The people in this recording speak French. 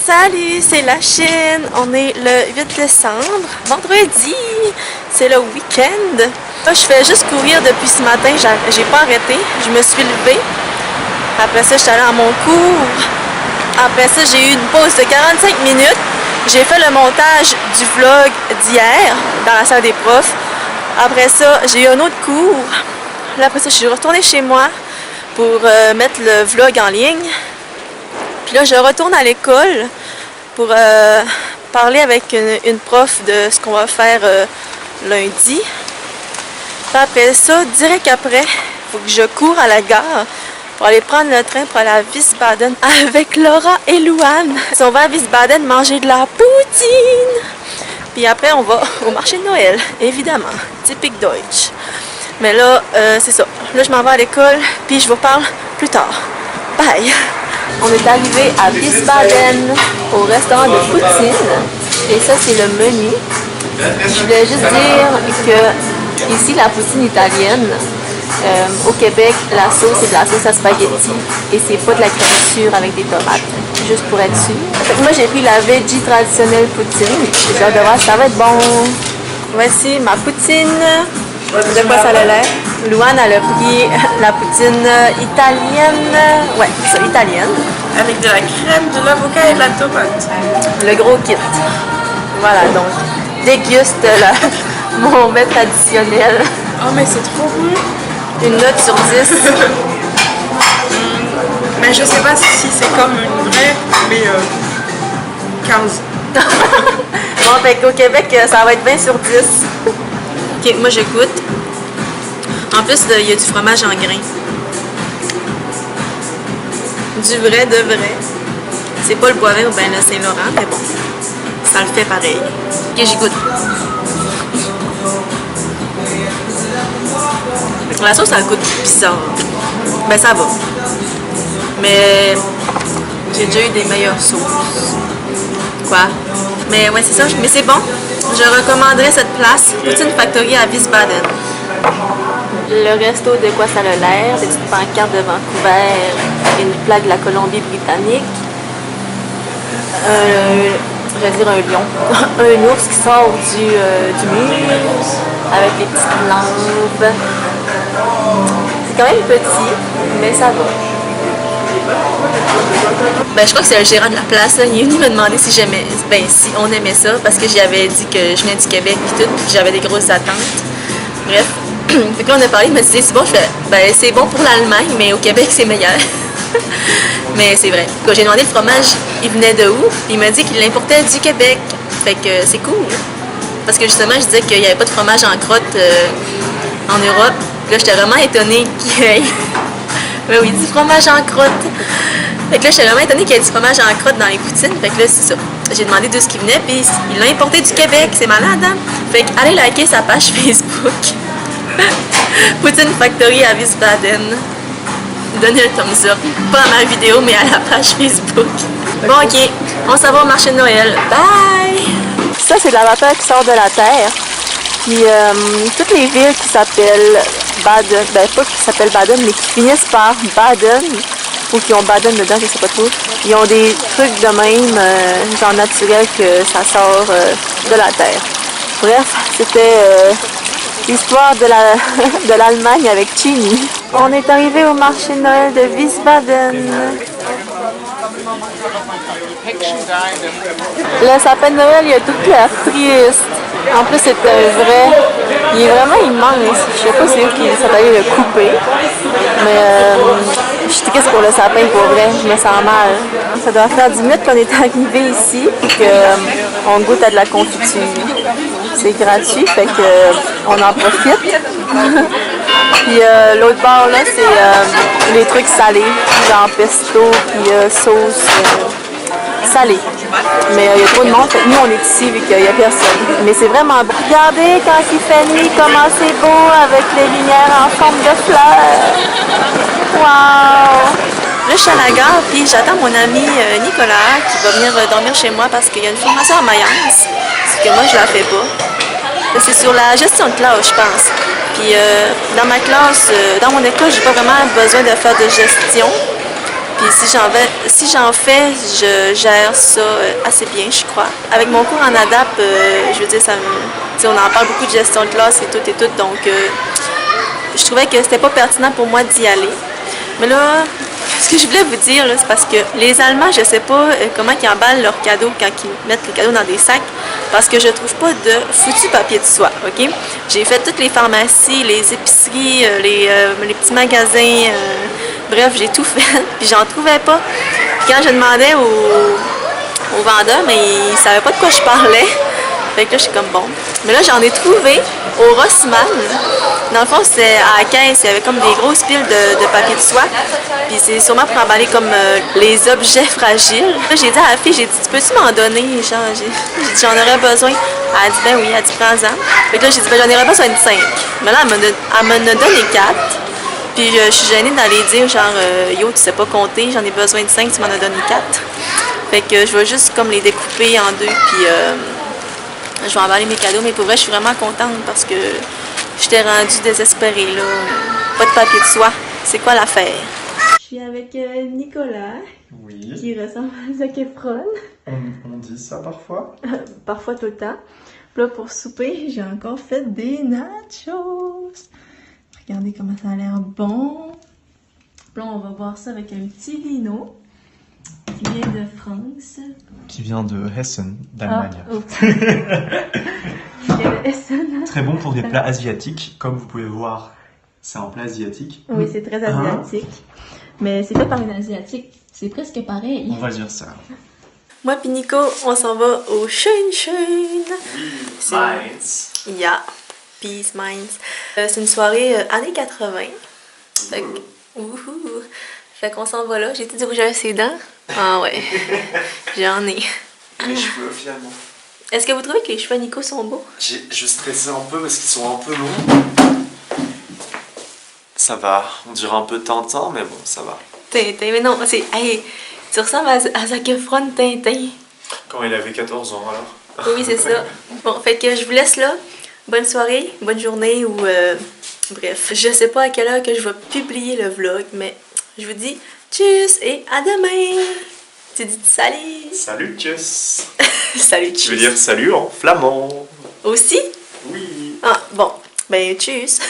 Salut, c'est la Chine. On est le 8 décembre, vendredi. C'est le week-end. Là, je fais juste courir depuis ce matin. J'ai pas arrêté. Je me suis levée. Après ça, je suis allée à mon cours. Après ça, j'ai eu une pause de 45 minutes. J'ai fait le montage du vlog d'hier dans la salle des profs. Après ça, j'ai eu un autre cours. Là, après ça, je suis retournée chez moi pour mettre le vlog en ligne. Puis là, je retourne à l'école pour parler avec une prof de ce qu'on va faire lundi. Puis après ça, direct après, il faut que je cours à la gare pour aller prendre le train pour aller à Wiesbaden avec Laura et Louane. On va à Wiesbaden manger de la poutine. Puis après, on va au marché de Noël, évidemment. Typique Deutsch. Mais là, c'est ça. Là, je m'en vais à l'école, puis je vous parle plus tard. Bye! On est arrivé à Wiesbaden, au restaurant de poutine. Et ça, c'est le menu. Je voulais juste dire que ici, la poutine italienne, au Québec, la sauce, c'est de la sauce à spaghetti. Et c'est pas de la crème avec des tomates. Juste pour être sûr. Moi, j'ai pris la veggie traditionnelle poutine. J'ai hâte de voir si ça va être bon. Voici ma poutine. De quoi ça a l'air? Louane, elle a pris la poutine italienne. Ouais, c'est ça, italienne. Avec de la crème, de l'avocat et de la tomate. Le gros kit. Voilà, donc, déguste mon mets traditionnel. Oh, mais c'est trop bon. Une note sur 10. Mais je sais pas si c'est comme une vraie, mais 15. Bon, fait qu'au Québec, ça va être 20 sur 10. Ok, moi je goûte. En plus, il y a du fromage en grains. Du vrai de vrai. C'est pas le Boivin ou bien le Saint-Laurent, mais bon, ça le fait pareil. Ok, j'y goûte. La sauce, elle goûte bizarre. Ben, ça va. Mais j'ai déjà eu des meilleures sauces. Quoi? Mais ouais, c'est ça. Mais c'est bon. Je recommanderais cette place, Poutine Factory à Wiesbaden. Le resto de quoi ça a l'air, des petites pancartes de Vancouver, une plaque de la Colombie-Britannique. Je vais dire un lion. Un ours qui sort du mur avec les petites lampes. C'est quand même petit, mais ça va. Ben, je crois que c'est le gérant de la place, là. Il est venu me demander si j'aimais, si on aimait ça, parce que j'y avais dit que je venais du Québec et tout, puis j'avais des grosses attentes. Bref. Fait que là, on a parlé, il m'a dit c'est bon, je fais, ben c'est bon pour l'Allemagne, mais au Québec c'est meilleur. Mais c'est vrai. Quand j'ai demandé le fromage, il venait de où? Il m'a dit qu'il l'importait du Québec. Fait que c'est cool. Parce que justement, je disais qu'il n'y avait pas de fromage en crotte en Europe. Là, j'étais vraiment étonnée qu'il y ait. Ben oui, du fromage en crotte. Fait que là, j'étais vraiment étonnée qu'il y ait du fromage en crotte dans les poutines. Fait que là, c'est ça. J'ai demandé d'où ce qui venait, puis il l'a importé du Québec. C'est malade, hein? Fait que allez liker sa page Facebook. Poutine Factory à Wiesbaden. Donnez un thumbs up. Pas à ma vidéo, mais à la page Facebook. Bon, ok. On s'en va au marché de Noël. Bye! Ça, c'est de la vapeur qui sort de la terre. Puis, toutes les villes qui s'appellent Baden, ben pas qui s'appellent Baden, mais qui finissent par Baden, ou qui ont Baden dedans, je sais pas trop, ils ont des trucs de même, genre naturel, que ça sort de la terre. Bref, c'était l'histoire de l'Allemagne avec Chini. On est arrivé au marché de Noël de Wiesbaden. Le sapin de Noël, il a toute l'air triste. En plus, c'est un vrai. Il est vraiment immense. Je sais pas c'est où qui sont allés le couper. Mais je suis triste pour le sapin, pour vrai. Je me sens mal. Ça doit faire 10 minutes qu'on est arrivé ici et qu'on goûte à de la confiture. C'est gratuit, fait qu'on en profite. Puis l'autre bord là, c'est les trucs salés, genre pesto puis sauce salée. Mais il y a trop de monde, fait que nous on est ici vu qu'il n'y a personne. Mais c'est vraiment beau. Regardez quand il fait nuit, comment c'est beau avec les lumières en forme de fleurs. Wow! Là, je suis à la gare, puis j'attends mon ami Nicolas qui va venir dormir chez moi parce qu'il y a une formation à Mayence. Ce que moi, je la fais pas. C'est sur la gestion de classe, je pense. Puis dans ma classe, dans mon école, j'ai pas vraiment besoin de faire de gestion. Puis Puis si j'en fais, je gère ça assez bien, je crois. Avec mon cours en ADAP, je veux dire, on en parle beaucoup de gestion de classe et tout, donc je trouvais que c'était pas pertinent pour moi d'y aller. Mais là, ce que je voulais vous dire, c'est parce que les Allemands, je sais pas comment ils emballent leurs cadeaux quand ils mettent les cadeaux dans des sacs, parce que je trouve pas de foutu papier de soie, ok? J'ai fait toutes les pharmacies, les épiceries, les petits magasins, bref, j'ai tout fait, puis j'en trouvais pas. Puis quand je demandais au vendeur, mais il savait pas de quoi je parlais. Fait que là, je suis comme bon. Mais là, j'en ai trouvé au Rossmann. Dans le fond, c'était à la caisse, il y avait comme des grosses piles de papier de soie. Puis c'est sûrement pour emballer comme les objets fragiles. Là, j'ai dit à la fille, j'ai dit, tu peux-tu m'en donner? Genre, j'ai dit, j'en aurais besoin. Elle a dit, ben oui, elle a dit, prends-en. Fait que là, j'ai dit, ben j'en aurais besoin de 5. Mais là, elle m'en a donné 4. Puis je suis gênée d'aller dire, genre, yo, tu sais pas compter, j'en ai besoin de 5, tu m'en as donné 4. Fait que je vais juste comme les découper en deux, puis je vais emballer mes cadeaux. Mais pour vrai, je suis vraiment contente parce que j'étais rendue désespérée, là. Pas de papier de soie. C'est quoi l'affaire? Je suis avec Nicolas, Oui. qui ressemble à Zac Efron. On dit ça parfois. Parfois tout le temps. Puis là, pour souper, j'ai encore fait des nachos. Regardez comment ça a l'air bon. Puis là, on va boire ça avec un petit vino qui vient de France. Qui vient de Hessen, d'Allemagne. Ah, oh. Qui vient de Essen. Très bon pour des plats asiatiques. Comme vous pouvez voir, c'est un plat asiatique. Oui, c'est très asiatique. Mais c'est fait par une asiatique. C'est presque pareil. On va dire ça. Moi puis Nico, on s'en va au Schön Schön. Mainz. Yeah. Peace Mainz. C'est une soirée années 80. Fait que, wouhou. Fait qu'on s'en va là. J'ai-tu dit rouge à ses dents? Ah ouais. J'en ai. Les cheveux, finalement. Est-ce que vous trouvez que les cheveux à Nico sont beaux? Je stressais un peu parce qu'ils sont un peu longs. Ça va. On dirait un peu Tintin, mais bon, ça va. Tintin, mais non, c'est... Hey, tu ressembles à Zac Efron Tintin. Quand il avait 14 ans, alors. Oui, c'est ça. Bon, fait que je vous laisse là. Bonne soirée, bonne journée ou... bref, je sais pas à quelle heure que je vais publier le vlog, mais je vous dis tchuss et à demain! Tu dis salut! Salut, tchuss! Salut, tchuss! Tu veux dire salut en flamand? Aussi? Oui! Ah, bon. Ben, tchuss!